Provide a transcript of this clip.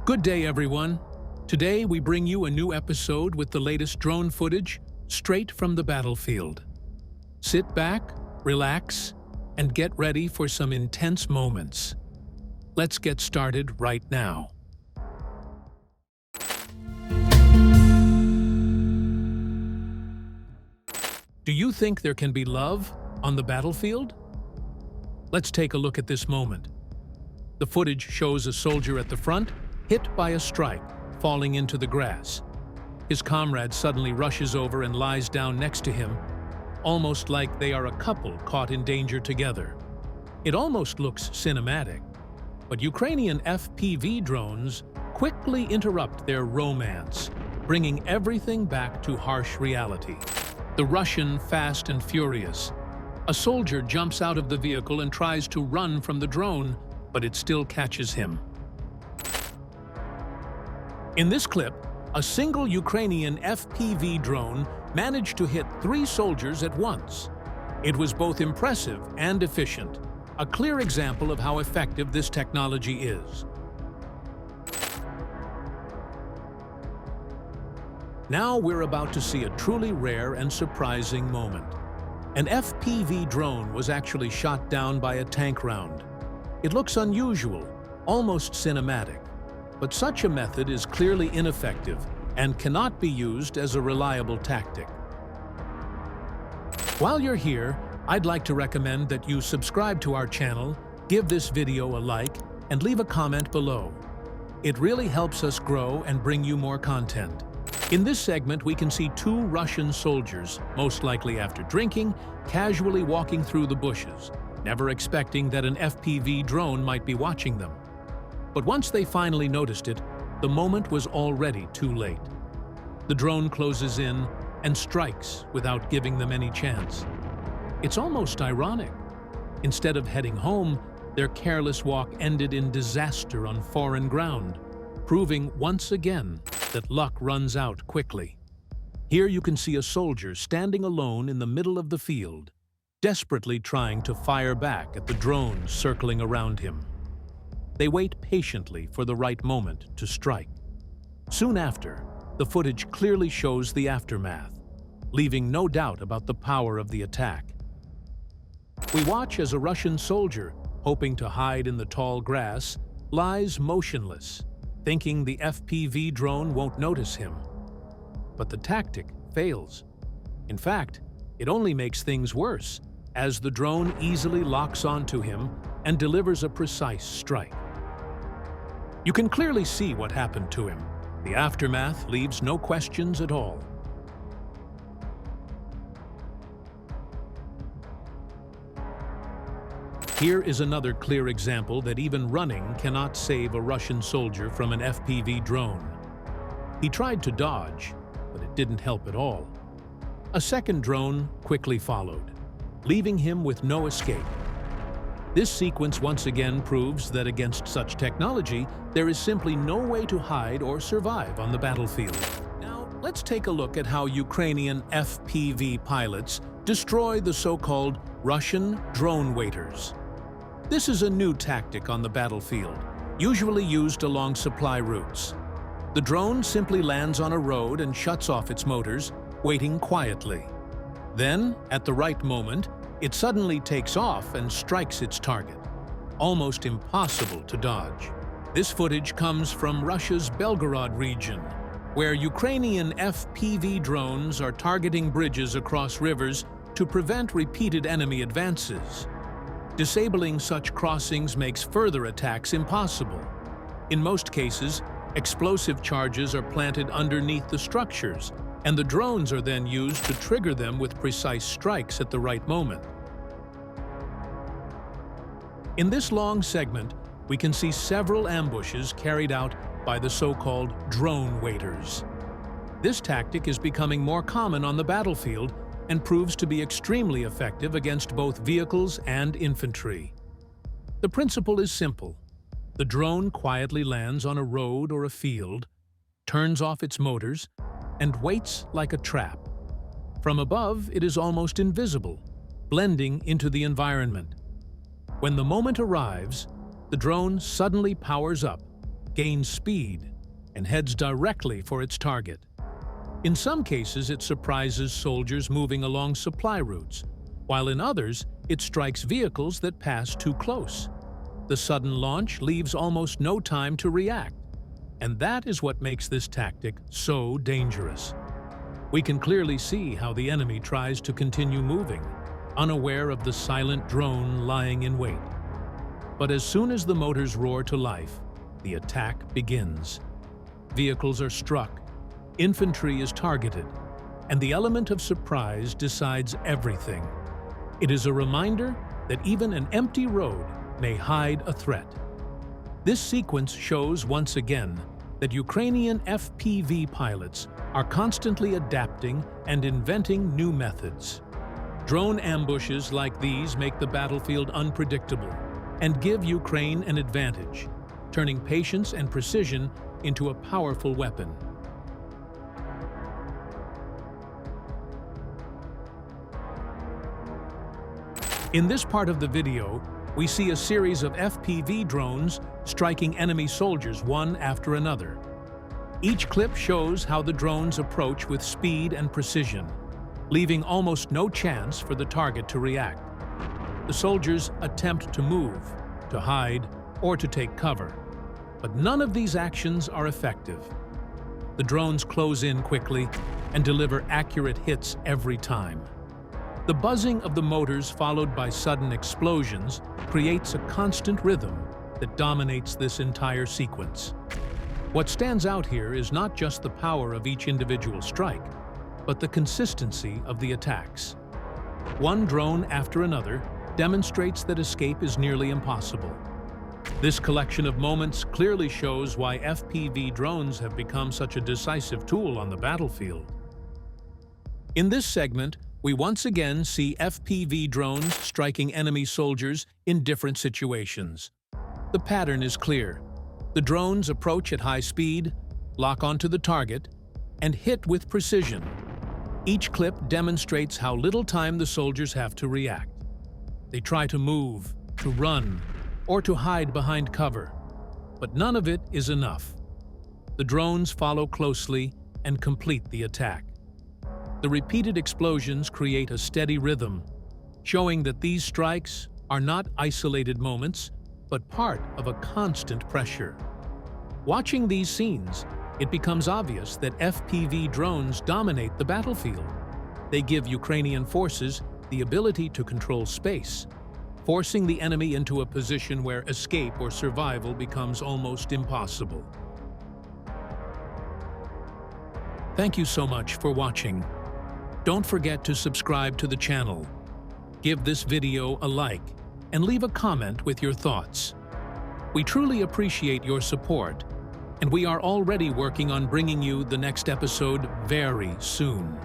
Good day, everyone. Today we bring you a new episode with the latest drone footage straight from the battlefield. Sit back, relax, and get ready for some intense moments. Let's get started right now. Do you think there can be love on the battlefield? Let's take a look at this moment. The footage shows a soldier at the front hit by a strike, falling into the grass. His comrade suddenly rushes over and lies down next to him, almost like they are a couple caught in danger together. It almost looks cinematic, but Ukrainian FPV drones quickly interrupt their romance, bringing everything back to harsh reality. The Russian Fast and Furious. A soldier jumps out of the vehicle and tries to run from the drone, but it still catches him. In this clip, a single Ukrainian FPV drone managed to hit 3 soldiers at once. It was both impressive and efficient, a clear example of how effective this technology is. Now we're about to see a truly rare and surprising moment. An FPV drone was actually shot down by a tank round. It looks unusual, almost cinematic, but such a method is clearly ineffective and cannot be used as a reliable tactic. While you're here, I'd like to recommend that you subscribe to our channel, give this video a like, and leave a comment below. It really helps us grow and bring you more content. In this segment, we can see 2 Russian soldiers, most likely after drinking, casually walking through the bushes, never expecting that an FPV drone might be watching them. But once they finally noticed it, the moment was already too late. The drone closes in and strikes without giving them any chance. It's almost ironic. Instead of heading home, their careless walk ended in disaster on foreign ground, proving once again that luck runs out quickly. Here you can see a soldier standing alone in the middle of the field, desperately trying to fire back at the drones circling around him. They wait patiently for the right moment to strike. Soon after, the footage clearly shows the aftermath, leaving no doubt about the power of the attack. We watch as a Russian soldier, hoping to hide in the tall grass, lies motionless, thinking the FPV drone won't notice him. But the tactic fails. In fact, it only makes things worse, as the drone easily locks onto him and delivers a precise strike. You can clearly see what happened to him. The aftermath leaves no questions at all. Here is another clear example that even running cannot save a Russian soldier from an FPV drone. He tried to dodge, but it didn't help at all. A second drone quickly followed, leaving him with no escape. This sequence once again proves that against such technology, there is simply no way to hide or survive on the battlefield. Now, let's take a look at how Ukrainian FPV pilots destroy the so-called Russian drone waiters. This is a new tactic on the battlefield, usually used along supply routes. The drone simply lands on a road and shuts off its motors, waiting quietly. Then, at the right moment, it suddenly takes off and strikes its target, almost impossible to dodge. This footage comes from Russia's Belgorod region, where Ukrainian FPV drones are targeting bridges across rivers to prevent repeated enemy advances. Disabling such crossings makes further attacks impossible. In most cases, explosive charges are planted underneath the structures, and the drones are then used to trigger them with precise strikes at the right moment. In this long segment, we can see several ambushes carried out by the so-called drone waiters. This tactic is becoming more common on the battlefield and proves to be extremely effective against both vehicles and infantry. The principle is simple. The drone quietly lands on a road or a field, turns off its motors, and waits like a trap. From above, it is almost invisible, blending into the environment. When the moment arrives, the drone suddenly powers up, gains speed, and heads directly for its target. In some cases, it surprises soldiers moving along supply routes, while in others, it strikes vehicles that pass too close. The sudden launch leaves almost no time to react, and that is what makes this tactic so dangerous. We can clearly see how the enemy tries to continue moving, unaware of the silent drone lying in wait. But as soon as the motors roar to life, the attack begins. Vehicles are struck, infantry is targeted, and the element of surprise decides everything. It is a reminder that even an empty road may hide a threat. This sequence shows once again that Ukrainian FPV pilots are constantly adapting and inventing new methods. Drone ambushes like these make the battlefield unpredictable and give Ukraine an advantage, turning patience and precision into a powerful weapon. In this part of the video, we see a series of FPV drones striking enemy soldiers one after another. Each clip shows how the drones approach with speed and precision, leaving almost no chance for the target to react. The soldiers attempt to move, to hide, or to take cover, but none of these actions are effective. The drones close in quickly and deliver accurate hits every time. The buzzing of the motors followed by sudden explosions creates a constant rhythm that dominates this entire sequence. What stands out here is not just the power of each individual strike, but the consistency of the attacks. One drone after another demonstrates that escape is nearly impossible. This collection of moments clearly shows why FPV drones have become such a decisive tool on the battlefield. In this segment, we once again see FPV drones striking enemy soldiers in different situations. The pattern is clear. The drones approach at high speed, lock onto the target, and hit with precision. Each clip demonstrates how little time the soldiers have to react. They try to move, to run, or to hide behind cover, but none of it is enough. The drones follow closely and complete the attack. The repeated explosions create a steady rhythm, showing that these strikes are not isolated moments, but part of a constant pressure. Watching these scenes, it becomes obvious that FPV drones dominate the battlefield. They give Ukrainian forces the ability to control space, forcing the enemy into a position where escape or survival becomes almost impossible. Thank you so much for watching. Don't forget to subscribe to the channel. Give this video a like and leave a comment with your thoughts. We truly appreciate your support, and we are already working on bringing you the next episode very soon.